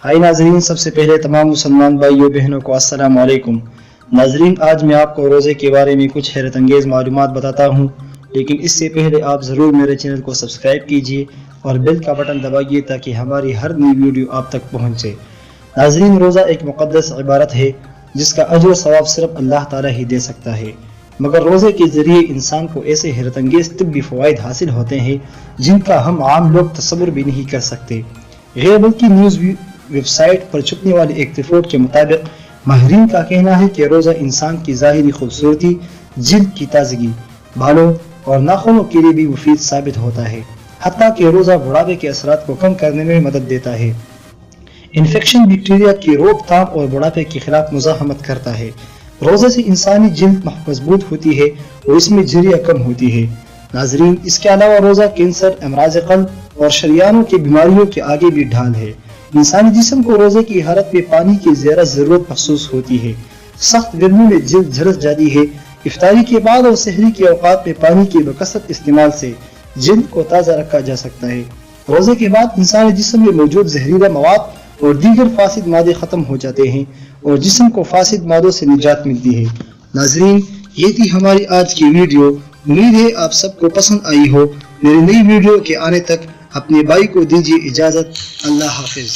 हाय नाजरीन, सबसे पहले तमाम मुसलमान भाइयों बहनों को अस्सलाम वालेकुम। नाजरीन, आज मैं आपको रोज़े के बारे में कुछ हैरत अंगेज़ मालूमात बताता हूँ, लेकिन इससे पहले आप ज़रूर मेरे चैनल को सब्सक्राइब कीजिए और बेल का बटन दबाइए ताकि हमारी हर नई वीडियो आप तक पहुँचे। नाजरीन, रोज़ा एक मुक़द्दस इबादत है जिसका अजर सवाब सिर्फ अल्लाह ताला ही दे सकता है, मगर रोज़े के ज़रिए इंसान को ऐसे हैरत अंगेज़ तिब्बी फ़वाइद हासिल होते हैं जिनका हम आम लोग तसव्वुर भी नहीं कर सकते। गैर मुल्की न्यूज़ वेबसाइट पर छपने वाली एक रिपोर्ट के मुताबिक माहिरीन का कहना है कि रोज़ा इंसान की ज़ाहिरी खूबसूरती, जिल्द की ताजगी, बालों और नाखूनों के लिए भी मुफीद साबित होता है। हत्ता कि रोज़ा बुढ़ापे के असरात को कम करने में मदद देता है, इन्फेक्शन, बैक्टीरिया की रोकथाम और बुढ़ापे के खिलाफ मुज़ाहमत करता है। रोज़े से इंसानी जिल्द मजबूत होती है और इसमें झुर्रियाँ कम होती है। नाजरीन, इसके अलावा रोज़ा कैंसर, अमराज क़ल्ब और शरियानों की बीमारियों के आगे भी ढाल है। इंसानी जिस्म को रोज़े की हालत में पानी की ज़्यादा ज़रूरत महसूस होती है। सख्त गर्मी में जिल्द झुलस जाती है। इफ्तारी के बाद और सहरी के औकात में पानी के बकसरत इस्तेमाल से जिल्द को ताज़ा रखा जा सकता है। रोज़े के बाद इंसानी जिस्म में मौजूद जहरीला मवाद और दीगर फासिद मादे ख़त्म हो जाते हैं और जिस्म को फासिद मादों से निजात मिलती है। नाजरीन, ये थी हमारी आज की वीडियो। उम्मीद है आप सबको पसंद आई हो। मेरी नई वीडियो के आने तक अपने भाई को दीजिए इजाज़त। अल्लाह हाफिज़।